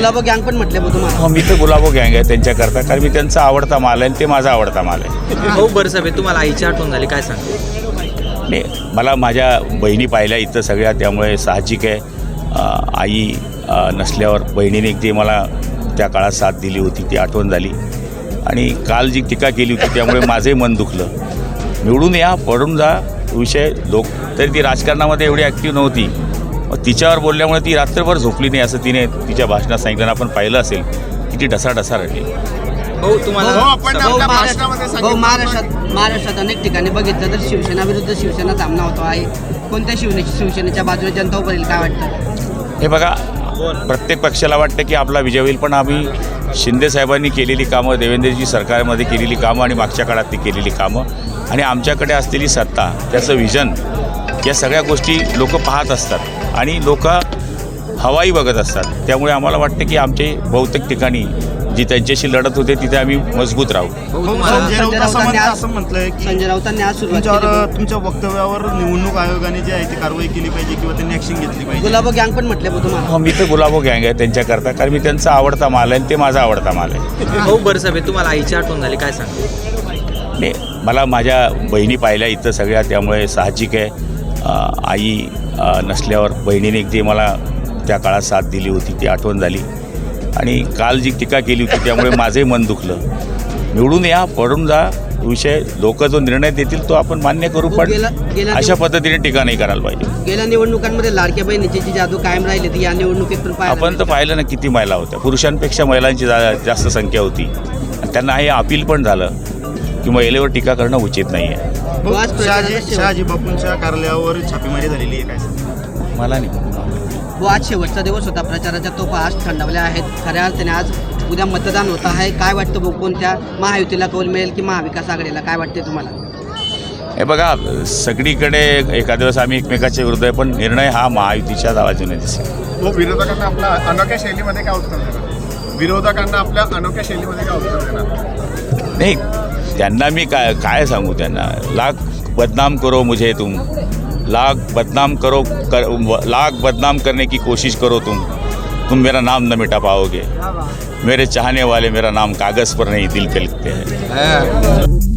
गुलाबो गँग पण म्हटले बघ तुम्हाला. मी तर गुलाबो गँग आहे त्यांच्याकरता, कारण मी त्यांचा आवडता माल आहे आणि ते माझा आवडता माल आहे. भाऊ बरसाबे, तुम्हाला आईची आठवण झाली, काय सांगते? नाही, मला माझ्या बहिणी पाहिल्या इथं सगळ्या, त्यामुळे साहजिक आहे आई नसल्यावर बहिणीने जे मला त्या काळात साथ दिली होती ती आठवण झाली. आणि काल जी टीका केली होती त्यामुळे माझंही मन दुखलं. निवडून या, पडून जा विषय लोक, तरी ती राजकारणामध्ये एवढी ॲक्टिव्ह नव्हती. मग तिच्यावर बोलल्यामुळे ती रात्रभर झोपली नाही असं तिने तिच्या भाषणात सांगितलं. आपण पाहिलं असेल की ती ढसाढसा रडली. भाऊ तुम्हाला महाराष्ट्रात अनेक ठिकाणी बघितलं तर शिवसेना विरुद्ध शिवसेना सामना होतो आहे. कोणत्या शिवसेनेच्या बाजूने जनता उभं राहील, काय वाटतं? हे बघा, प्रत्येक पक्षाला वाटतं की आपला विजय होईल, पण आम्ही शिंदेसाहेबांनी केलेली कामं, देवेंद्रजी सरकारमध्ये केलेली कामं आणि मागच्या काळातली केलेली कामं आणि आमच्याकडे असलेली सत्ता, त्याचं विजन, या सगळ्या गोष्टी लोक पाहत असतात आणि लोक हवाई बघत असतात. त्यामुळे आम्हाला वाटतं की आमचे बहुतेक ठिकाणी जी त्यांच्याशी लढत होते तिथे आम्ही मजबूत राहू. असं म्हटलंय की संजय राऊतांनी आज तुमच्या वक्तव्यावर निवडणूक आयोगाने जी आहे ती कारवाई केली पाहिजे किंवा त्यांनी ॲक्शन घेतली पाहिजे. गुलाबो गँग पण म्हटले बघ तुम्हाला. मी तर गुलाबो गँग आहे त्यांच्याकरता, कारण मी त्यांचा आवडता माल आहे आणि ते माझा आवडता माल आहे. भाऊ बरसाबे, तुम्हाला आईची आठवण झाली, काय सांगते? नाही, मला माझ्या बहिणी पाहिल्या इथं सगळ्या, त्यामुळे साहजिक आहे आई नसल्यावर बहिणीने जे मला त्या काळात साथ दिली होती ती आठवण झाली. आणि काल जी टीका केली होती त्यामुळे माझंही मन दुखलं. निवडून या, पडून जा विषय लोक जो निर्णय देतील तो आपण मान्य करू, पण अशा पद्धतीने टीका नाही करायला पाहिजे. गेल्या निवडणुकांमध्ये लाडक्या बहिणीची जी जादू कायम राहिली ती या निवडणुकीत पण आपण तर पाहिलं ना किती महिला होत्या, पुरुषांपेक्षा महिलांची जास्त संख्या होती आणि त्यांना हे अपील पण झालं की महिलेवर टीका करणं उचित नाही आहे. शहाजी बापूंच्या कार्यालयावर छापेमारी झालेली आहे, काय मला नाही. आज शेवटचा दिवस होता प्रचाराच्या, तोफा आज थंडावल्या आहेत. खऱ्या अर्थाने आज उद्या मतदान होत आहे. काय वाटतं भाऊ, कोणत्या महायुतीला कौल मिळेल की महाविकास आघाडीला, काय वाटते तुम्हाला? हे बघा, सगळीकडे एखाद्या दिवस आम्ही एकमेकाच्या विरुद्ध आहे, पण निर्णय हा महायुतीच्या आवाजाने दिसेल. विरोधकांना आपल्या अनोख्या शैलीमध्ये काय उत्तर देणार? विरोधकांना आपल्या अनोख्या शैलीमध्ये काय उत्तर देणार? नाही, त्यांना मी काय सांगू, त्यांना लाख बदनाम करो मुझे तुम, लाख बदनाम करने की कोशिश करो तुम मेरा नाम न मिटा पाओगे. मेरे चाहने वाले मेरा नाम कागज़ पर नहीं दिल पे लिखते हैं.